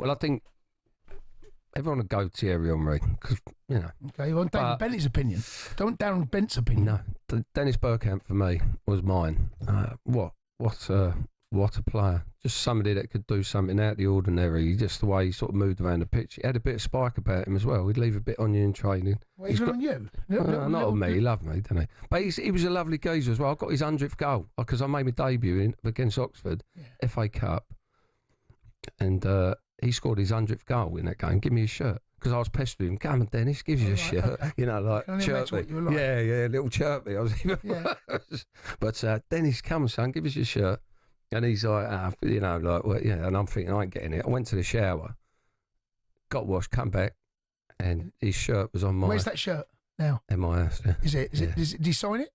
Well, I think everyone would go Thierry Henry because, you know. Okay, you want David Bentley's opinion. Don't Darren Bent's opinion. No, Dennis Bergkamp for me was mine. What a player. Just somebody that could do something out of the ordinary. Just the way he sort of moved around the pitch. He had a bit of spike about him as well. He'd leave a bit on you in training. Well, he's on you? Not on me. He loved me, didn't he? But he was a lovely geezer as well. I got his 100th goal because I made my debut against Oxford, FA Cup. And he scored his 100th goal in that game. Give me his shirt. Because I was pestering him. Come on, Dennis, give you a shirt. Okay. You know, like chirpy. Like. Yeah, little chirpy. I was even worse. But Dennis, come on, son, give us your shirt. And he's like, you know, like, well, yeah. And I'm thinking, I ain't getting it. I went to the shower, got washed, come back, and his shirt was on my... Where's that shirt now? In my house, yeah. Is it? Did he sign it?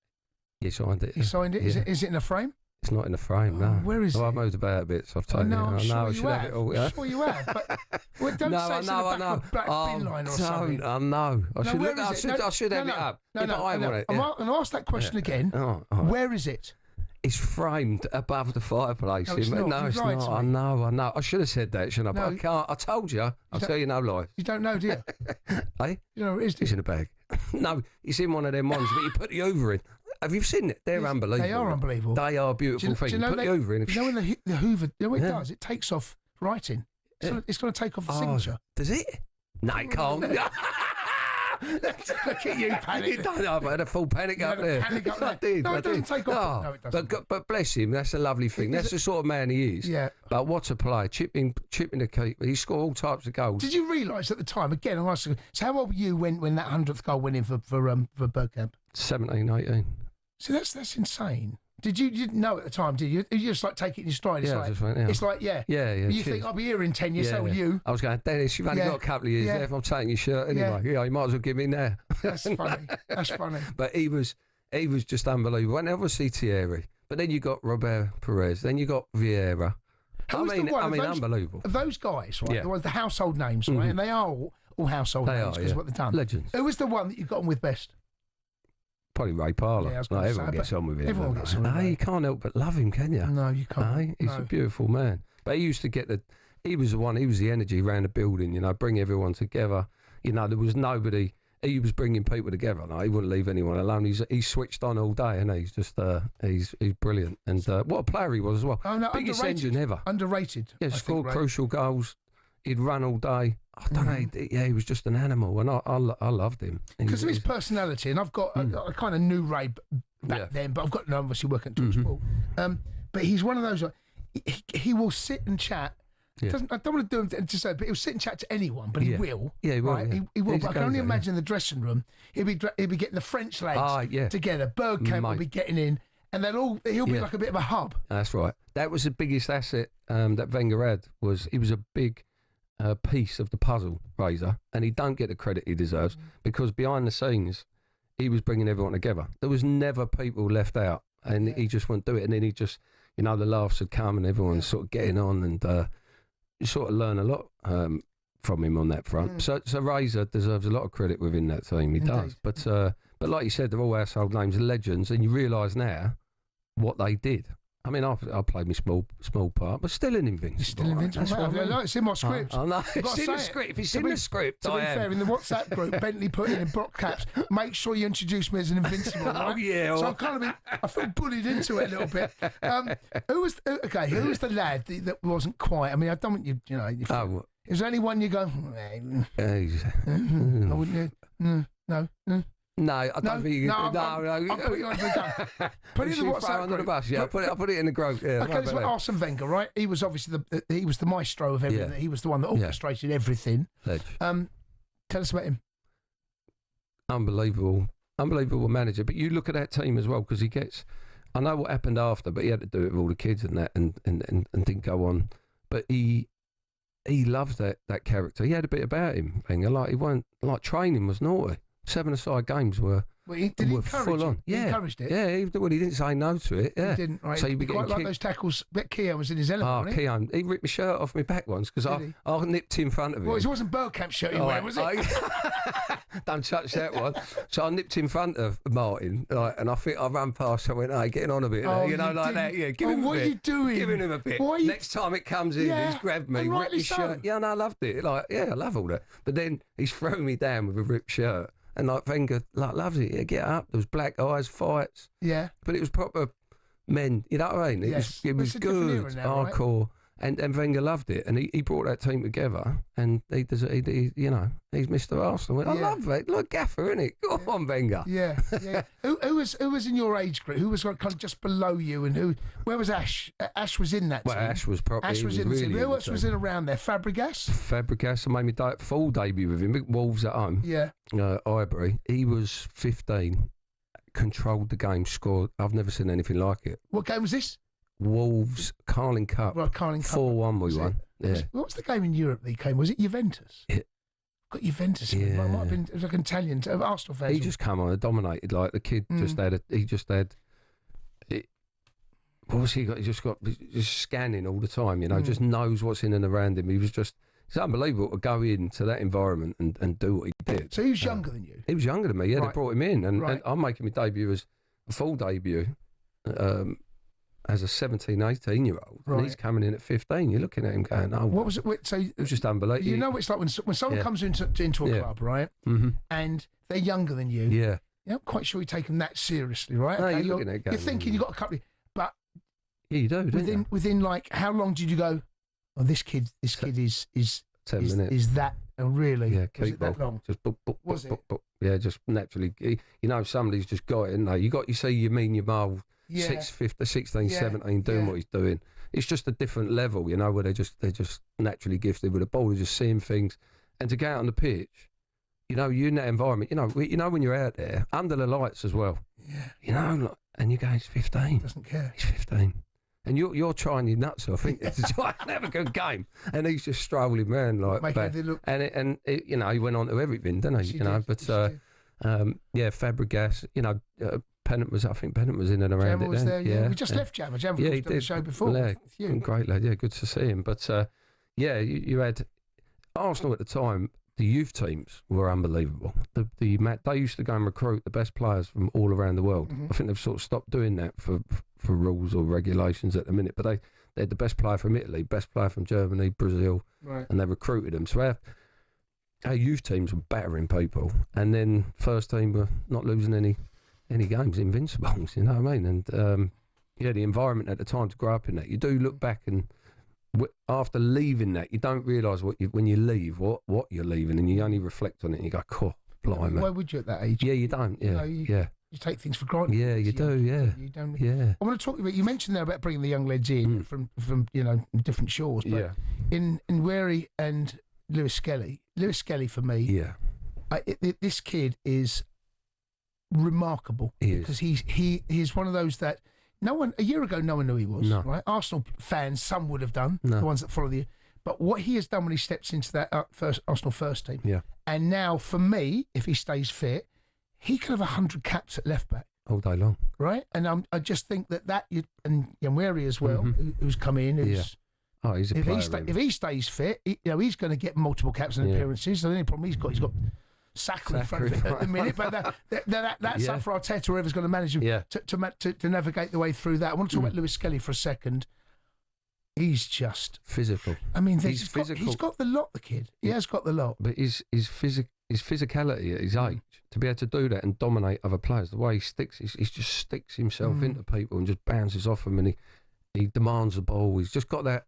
He signed it. He signed it? Yeah. Is it in a frame? It's not in the frame, no. Where is it? I moved about a bit, so I've taken it. I'm sure I you should have it all. Yeah? I'm sure you have. But well, don't say it's in the back of a black bin line or something. I know. I should have it up. I'm going to ask that question again. Where is it? It's framed above the fireplace. No, it's not. I know. I should have said that, shouldn't I? But I can't. I told you. I'll tell you no lies. You don't know, do you? Hey? You know where it is, It's in a bag. No, it's in one of them ones, but you put the Hoover in. Have you seen it? They're unbelievable. They are unbelievable. They are beautiful things. You put the Hoover in. You know when the Hoover, you know what it does? It takes off writing. It's going to take off the signature. Does it? No, it can't. Look at you, panic. I've had a full panic up there. I did. No, it doesn't take off. No, it doesn't. But bless him, that's a lovely thing. That's the sort of man he is. Yeah. But what a player. Chipping the keeper. He scored all types of goals. Did you realise at the time, again, I'm asking, so how old were you when that 100th goal went in for Bergkamp? 17, 18. See, that's insane. You didn't know at the time, did you? You just like take it in your stride. It's like, Yeah. You think, I'll be here in 10 years, so will you. I was going, Dennis, you've only got a couple of years left. I'm taking your shirt anyway. Yeah, you might as well give me now. That's funny. That's funny. But he was just unbelievable. And obviously Thierry. But then you got Robert Perez. Then you got Vieira. Unbelievable. Those guys, right? The ones, the household names, right? And they are all household names because of what they've done. Legends. Who was the one that you got on with best? Probably Ray Parlour. Yeah, everyone gets on with him. Everyone gets on with him. You can't help but love him, can you? No, you can't. He's a beautiful man. But he used to get he was the energy around the building, you know, bring everyone together. You know, there was nobody, he was bringing people together. No, he wouldn't leave anyone alone. He's switched on all day, and he's just, he's brilliant. And what a player he was as well. Oh, no, biggest engine ever. Underrated. Yeah, scored crucial goals. He'd run all day. I don't know. He was just an animal, and I loved him because of his personality. And I've got I kind of knew Ray back then, but I've got obviously working at talkSPORT. But he's one of those. He will sit and chat. I don't want to do him to say, but he'll sit and chat to anyone. But he will. Yeah, he will. Right? Yeah. He will. But I can only imagine the dressing room. He'll be getting the French lads together. Bergkamp will be getting in, and he'll be like a bit of a hub. That's right. That was the biggest asset that Wenger had. He was a big piece of the puzzle, Razor, and he don't get the credit he deserves because behind the scenes he was bringing everyone together. There was never people left out, and he just wouldn't do it. And then he just, you know, the laughs would come and everyone's sort of getting on, and you sort of learn a lot from him on that front. So Razor deserves a lot of credit within that team. He does. But like you said, they're all household names, legends, and you realise now what they did. I mean, I played my small part, but still an Invincible. It's still Invincible. It's in my script. I know. It's in the script. If it's in the script, to be fair, in the WhatsApp group, Bentley put in block caps, make sure you introduce me as an Invincible, right? Oh, yeah. So I feel bullied into it a little bit. Who was the lad that wasn't quite, I mean, I don't want you, you know, is there any one you go, I wouldn't, no. No, I don't think you can. No, I'll put you under the gun. Put it in the WhatsApp under the bus. Yeah, I'll put it in the group. Yeah, okay, this is Arsene Wenger, right? He was obviously the maestro of everything. Yeah. He was the one that orchestrated everything. Tell us about him. Unbelievable manager. But you look at that team as well, because he gets. I know what happened after, but he had to do it with all the kids and that, and didn't go on. But he loved that character. He had a bit about him, Wenger. Like he weren't like training was naughty. 7-a-side games were Well, did he encourage it? Yeah. He encouraged it? Yeah, he didn't say no to it. Yeah. He didn't, right? So he quite like those tackles. Bet Keoghan was in his element, wasn't he? Keoghan, he ripped my shirt off my back once because I nipped in front of him. Well, it wasn't Bergkamp shirt he wearing, was it? Don't touch that one. So I nipped in front of Martin, and I think I ran past. I went, "Hey, getting on a bit, like that. Yeah, give him a bit. What are you doing? Giving him a bit. Next time it comes in, he's grabbed me, ripped my shirt. Yeah, and I loved it. I love all that. But then he's thrown me down with a ripped shirt. And Wenger loves it. Yeah, get up. There was black eyes, fights. Yeah. But it was proper men. You know what I mean? It was good, hardcore. Right? And Wenger loved it. And he brought that team together. And he's Mr. Arsenal. I love it. Look, Gaffer, isn't it? Go on, Wenger. Yeah. Who was in your age group? Who was kind of just below you? And where was Ash? Ash was in that team. Well, Ash was probably. Ash was in the team. Who else was in around there? Fabregas? Fabregas. I made my full debut with him. Wolves at home. Yeah. Ivory. He was 15. Controlled the game. Scored. I've never seen anything like it. What game was this? Wolves Carling Cup. Right, Carling Cup. 4-1 we won. Yeah. What was the game in Europe that he came? Was it Juventus? Yeah. Got Juventus. Yeah. It might have been. It was like an Italian Arsenal fan. He just come on and dominated. Like the kid just had. What was he got? He just scanning all the time. Just knows what's in and around him. He was just. It's unbelievable to go into that environment and do what he did. So he was younger than you. He was younger than me. Yeah, They brought him in, and I'm making my debut as a full debut. As a 17, 18-year-old, and he's coming in at 15. You're looking at him going, "Oh, what was it?" So it was just unbelievable. You know what it's like when someone comes into a club, right? Mm-hmm. And they're younger than you. Yeah, you're not quite sure you take them that seriously, right? No, you're looking at it. You're thinking you've got a couple, but you do. Within like how long did you go? Oh, this kid is 10 minutes. Is that really? Yeah, was it that long? Just yeah, just naturally. Somebody's just got it. No, you see, you mean your mole. 16, 17, doing what he's doing. It's just a different level, where they're just naturally gifted with the ball. They're just seeing things, and to get out on the pitch, you're in that environment. When you're out there under the lights as well. Yeah. And you go, he's 15. Doesn't care. He's 15, and you're trying your nuts off, think to try and have a good game, and he's just strolling around like that. And he went on to everything, didn't he? Fabregas. Pennant was in and around Jammer it was then. There, yeah. We just left Jammer. Jammer was on the show before. Yeah, great lad. Yeah, good to see him. But you had Arsenal at the time. The youth teams were unbelievable. They used to go and recruit the best players from all around the world. Mm-hmm. I think they've sort of stopped doing that for rules or regulations at the minute. But they had the best player from Italy, best player from Germany, Brazil, and they recruited them. So our youth teams were battering people, and then first team were not losing any games, Invincibles, you know what I mean? And the environment at the time to grow up in that. You do look back, and after leaving that, you don't realise when you leave what you're leaving, and you only reflect on it and you go, "Cool, blimey." Why would you at that age? Yeah, you don't. Yeah, you take things for granted. Yeah, you do. Yeah, you don't. Yeah. I want to talk about. You mentioned there about bringing the young lads in from different shores. But in Thierry and Lewis-Skelly for me. Yeah. This kid is remarkable because he's one of those that a year ago no one knew he was. Right? Arsenal fans, some would have done, the ones that follow but what he has done when he steps into that Arsenal first team, and now for me, if he stays fit, he could have 100 caps at left back all day long, right? And I just think that and Thierry as well, who's come in, he's a player. If he stays fit, he's going to get multiple caps and appearances. So the only problem he's got Saka in front of him at the minute, but that's up for Arteta, whoever's going to manage him to navigate the way through that. I want to talk about Lewis-Skelly for a second. He's just physical. I mean, he's got the lot, the kid. He has got the lot. But his physicality at his age, to be able to do that and dominate other players, the way he just sticks himself into people and just bounces off them, and he demands the ball. He's just got that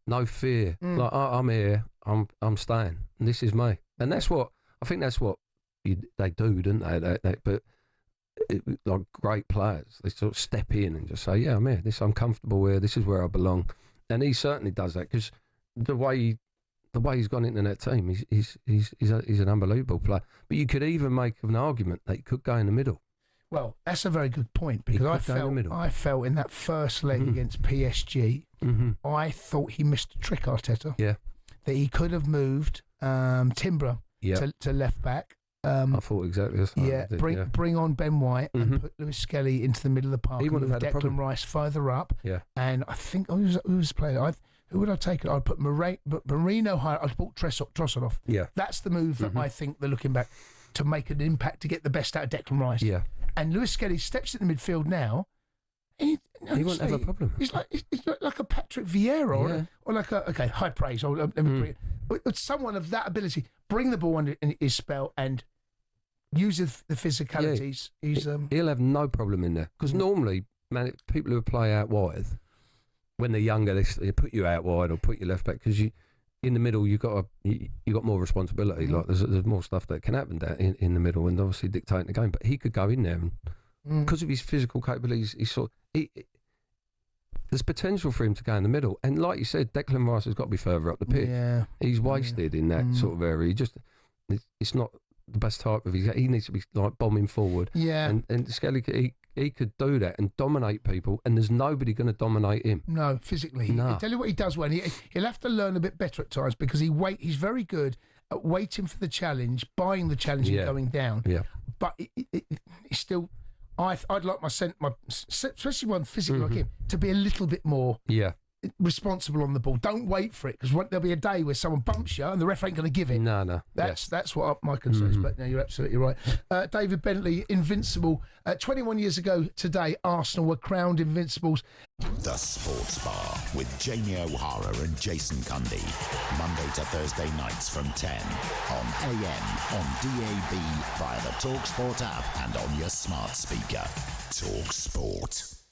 no fear. Like, I'm here, I'm staying, and this is me. And that's what they do, don't they? But like great players, they sort of step in and just say, "Yeah, I'm here. I'm comfortable here. This is where I belong." And he certainly does that, because the way he's gone into that team, he's an unbelievable player. But you could even make an argument that he could go in the middle. Well, that's a very good point, because I felt in that first leg against PSG, I thought he missed a trick, Arteta. Yeah, that he could have moved Timber to left back, I thought exactly the same. Yeah, bring on Ben White and put Lewis-Skelly into the middle of the park. He wouldn't have had a problem. Declan Rice further up. Yeah. And I think, who was playing? Who would I take? I'd put Marino higher. I'd put Trossard. Yeah. That's the move that I think they're looking back to make an impact to get the best out of Declan Rice. Yeah. And Lewis-Skelly steps in the midfield now. He won't have a problem. He's like a Patrick Vieira or like a high praise. But someone of that ability, bring the ball under in his spell and use the physicalities. Yeah. He'll have no problem in there because normally, man, people who play out wide when they're younger, they put you out wide or put you left back because in the middle you got more responsibility. Like there's more stuff that can happen down in the middle and obviously dictating the game. But he could go in there and because of his physical capabilities, there's potential for him to go in the middle. And like you said, Declan Rice has got to be further up the pitch. Yeah. He's wasted in that sort of area. It's not the best type of he needs to be like bombing forward. Yeah. And Skelly, he could do that and dominate people, and there's nobody going to dominate him. No, physically. No. I'll tell you what he does well. He'll have to learn a bit better at times because he's very good at waiting for the challenge, buying the challenge and going down. Yeah. But it's still... I'd like especially one physically like him, to be a little bit more responsible on the ball. Don't wait for it because there'll be a day where someone bumps you and the ref ain't going to give it. No. That's what my concern is. But no, you're absolutely right. David Bentley, Invincible. 21 years ago today, Arsenal were crowned Invincibles. The Sports Bar with Jamie O'Hara and Jason Cundy. Monday to Thursday nights from 10 on AM, on DAB, via the talkSPORT app and on your smart speaker. talkSPORT.